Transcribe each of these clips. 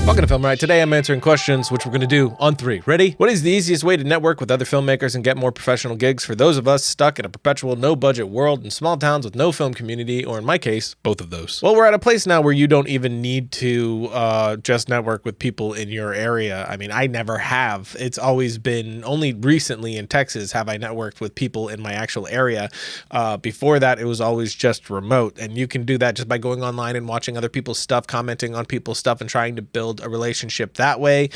Welcome to Film Riot. Today I'm answering questions, which we're going to do on 3. Ready? What is the easiest way to network with other filmmakers and get more professional gigs for those of us stuck in a perpetual no-budget world in small towns with no film community, or in my case, both of those? Well, we're at a place now where you don't even need to just network with people in your area. I mean, I never have. It's always been only recently in Texas have I networked with people in my actual area. Before that, it was always just remote, and you can do that just by going online and watching other people's stuff, commenting on people's stuff, and trying to build a relationship that way,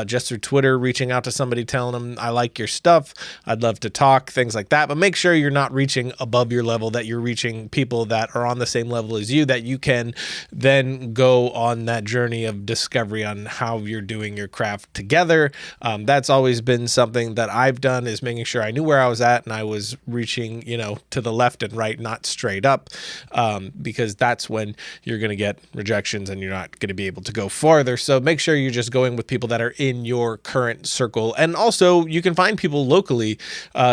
just through Twitter, reaching out to somebody, telling them, I like your stuff, I'd love to talk, things like that. But make sure you're not reaching above your level, that you're reaching people that are on the same level as you, that you can then go on that journey of discovery on how you're doing your craft together. That's always been something that I've done, is making sure I knew where I was at and I was reaching, to the left and right, not straight up, because that's when you're going to get rejections and you're not going to be able to go farther. So make sure you're just going with people that are in your current circle. And also you can find people locally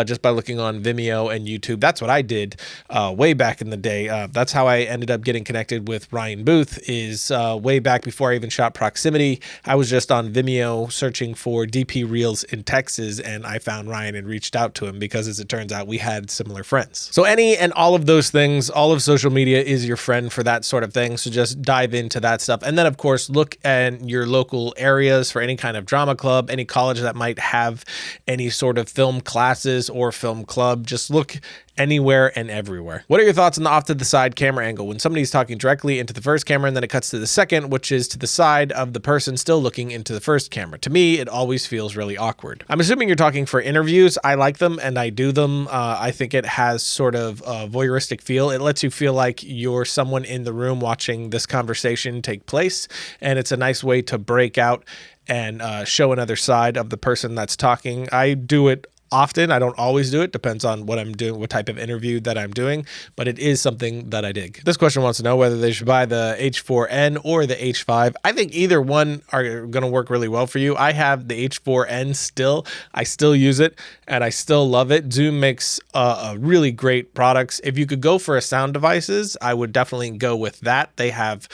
just by looking on Vimeo and YouTube. That's what I did way back in the day. That's how I ended up getting connected with Ryan Booth, is way back before I even shot Proximity. I was just on Vimeo searching for DP Reels in Texas, and I found Ryan and reached out to him because, as it turns out, we had similar friends. So any and all of those things, all of social media is your friend for that sort of thing. So just dive into that stuff. And then, of course, look at your local areas for any kind of drama club, any college that might have any sort of film classes or film club. Just look anywhere and everywhere. What are your thoughts on the off to the side camera angle when somebody's talking directly into the first camera and then it cuts to the second, which is to the side of the person still looking into the first camera? To me, it always feels really awkward. I'm assuming you're talking for interviews. I like them and I do them. I think it has sort of a voyeuristic feel. It lets you feel like you're someone in the room watching this conversation take place, and it's a nice way to break out and show another side of the person that's talking. I do it often. I don't always do it. Depends on what I'm doing, what type of interview that I'm doing, but it is something that I dig. This question wants to know whether they should buy the H4n or the H5. I think either one are going to work really well for you. I have the H4n still. I still use it and I still love it. Zoom makes a really great products. If you could go for a sound devices, I would definitely go with that. They have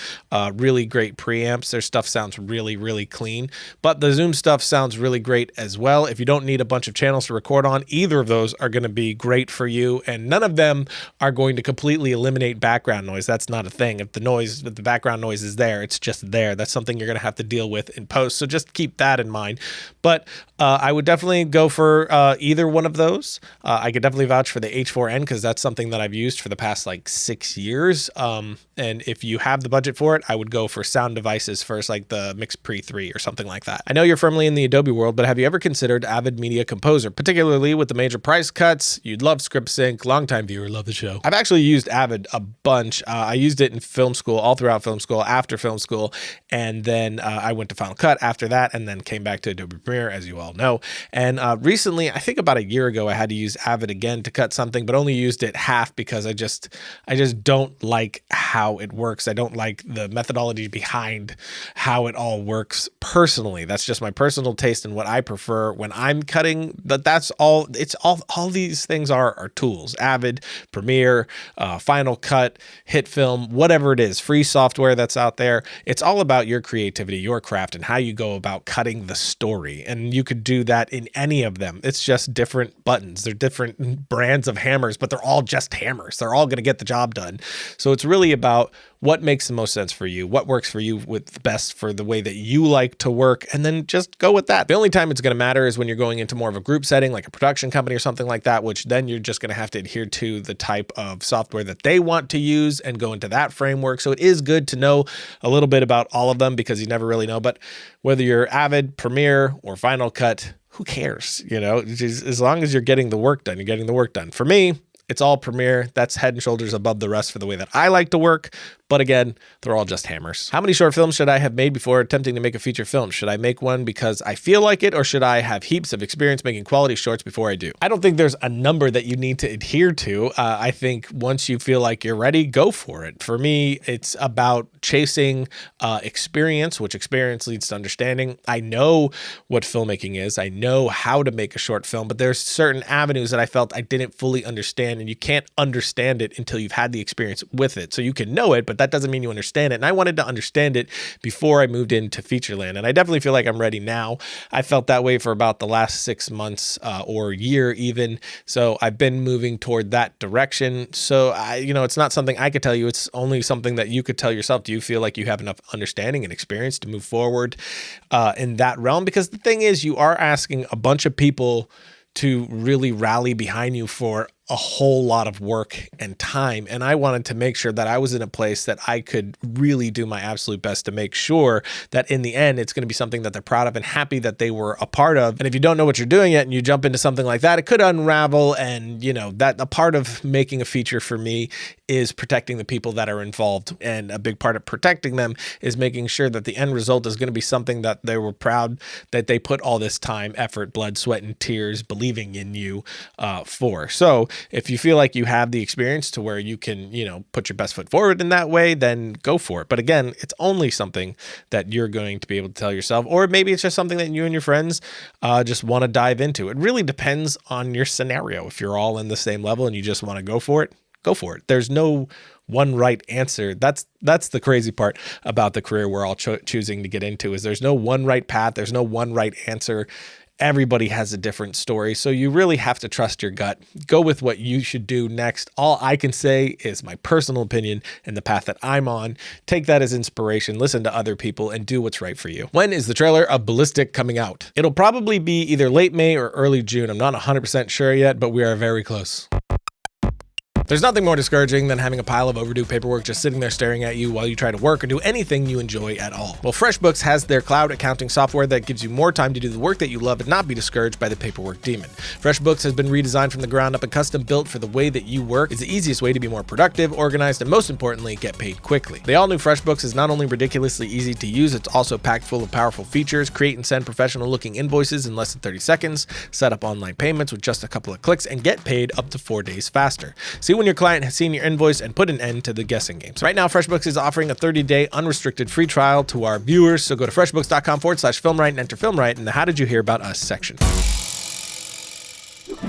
really great preamps. Their stuff sounds really, really clean, but the Zoom stuff sounds really great as well. If you don't need a bunch of channels to record on, either of those are going to be great for you, and none of them are going to completely eliminate background noise. That's not a thing. If the background noise is there, it's just there. That's something you're going to have to deal with in post, so just keep that in mind. But I would definitely go for either one of those. I could definitely vouch for the H4n because that's something that I've used for the past like 6 years. And if you have the budget for it, I would go for sound devices first, like the Mix Pre 3 or something like that. I know you're firmly in the Adobe world, but have you ever considered Avid Media Composer, particularly with the major price cuts? You'd love Script Sync. Longtime viewer, love the show. I've actually used Avid a bunch. I used it in film school, all throughout film school, after film school, and then I went to Final Cut after that, and then came back to Adobe Premiere, as you all know. And recently, I think about a year ago, I had to use Avid again to cut something, but only used it half because I just don't like how it works. I don't like the methodology behind how it all works personally. That's just my personal taste and what I prefer when I'm cutting. But that's all. It's all these things are tools. Avid, Premiere, Final Cut, Hit Film, whatever it is, free software that's out there. It's all about your creativity, your craft, and how you go about cutting the story. And you could do that in any of them. It's just different buttons. They're different brands of hammers, but they're all just hammers. They're all going to get the job done. So it's really about what makes the most sense for you, what works for you with best for the way that you like to work, and then just go with that. The only time it's going to matter is when you're going into more of a group setting, like a production company or something like that, which then you're just going to have to adhere to the type of software that they want to use and go into that framework. So it is good to know a little bit about all of them because you never really know. But whether you're Avid, Premiere, or Final Cut, who cares? As long as you're getting the work done, you're getting the work done. For me, it's all Premiere. That's head and shoulders above the rest for the way that I like to work. But again, they're all just hammers. How many short films should I have made before attempting to make a feature film? Should I make one because I feel like it, or should I have heaps of experience making quality shorts before I do? I don't think there's a number that you need to adhere to. I think once you feel like you're ready, go for it. For me, it's about chasing experience, which experience leads to understanding. I know what filmmaking is. I know how to make a short film, but there's certain avenues that I felt I didn't fully understand fiction and you can't understand it until you've had the experience with it. So you can know it, but that doesn't mean you understand it. And I wanted to understand it before I moved into Featureland. And I definitely feel like I'm ready now. I felt that way for about the last 6 months or year even. So I've been moving toward that direction. So it's not something I could tell you. It's only something that you could tell yourself. Do you feel like you have enough understanding and experience to move forward in that realm? Because the thing is, you are asking a bunch of people to really rally behind you for a whole lot of work and time. And I wanted to make sure that I was in a place that I could really do my absolute best to make sure that in the end, it's going to be something that they're proud of and happy that they were a part of. And if you don't know what you're doing yet and you jump into something like that, it could unravel. And that a part of making a feature for me is protecting the people that are involved. And a big part of protecting them is making sure that the end result is going to be something that they were proud that they put all this time, effort, blood, sweat, and tears believing in you for. So if you feel like you have the experience to where you can, put your best foot forward in that way, then go for it. But again, it's only something that you're going to be able to tell yourself, or maybe it's just something that you and your friends just want to dive into. It really depends on your scenario. If you're all in the same level and you just want to go for it, go for it. There's no one right answer. That's the crazy part about the career we're all choosing to get into, is there's no one right path. There's no one right answer. Everybody has a different story. So you really have to trust your gut. Go with what you should do next. All I can say is my personal opinion and the path that I'm on. Take that as inspiration, listen to other people, and do what's right for you. When is the trailer of Ballistic coming out? It'll probably be either late May or early June. I'm not 100% sure yet, but we are very close. There's nothing more discouraging than having a pile of overdue paperwork just sitting there staring at you while you try to work or do anything you enjoy at all. Well, FreshBooks has their cloud accounting software that gives you more time to do the work that you love and not be discouraged by the paperwork demon. FreshBooks has been redesigned from the ground up and custom built for the way that you work. It's the easiest way to be more productive, organized, and most importantly, get paid quickly. The all-new FreshBooks is not only ridiculously easy to use, it's also packed full of powerful features. Create and send professional-looking invoices in less than 30 seconds, set up online payments with just a couple of clicks, and get paid up to 4 days faster. See when your client has seen your invoice and put an end to the guessing games. Right now, FreshBooks is offering a 30-day unrestricted free trial to our viewers. So go to freshbooks.com/filmright and enter FilmRight in the How Did You Hear About Us section.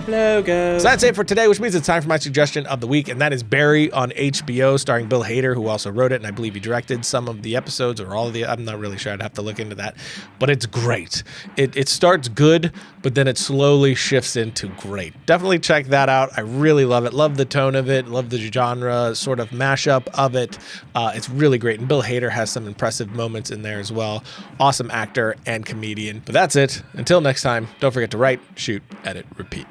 Logo. So that's it for today, which means it's time for my suggestion of the week, and that is Barry on HBO, starring Bill Hader, who also wrote it, and I believe he directed some of the episodes or all of the. I'm not really sure. I'd have to look into that, but it's great. It starts good, but then it slowly shifts into great. Definitely check that out. I really love it. Love the tone of it. Love the genre sort of mashup of it. It's really great, and Bill Hader has some impressive moments in there as well. Awesome actor and comedian. But that's it. Until next time, don't forget to write, shoot, edit, repeat.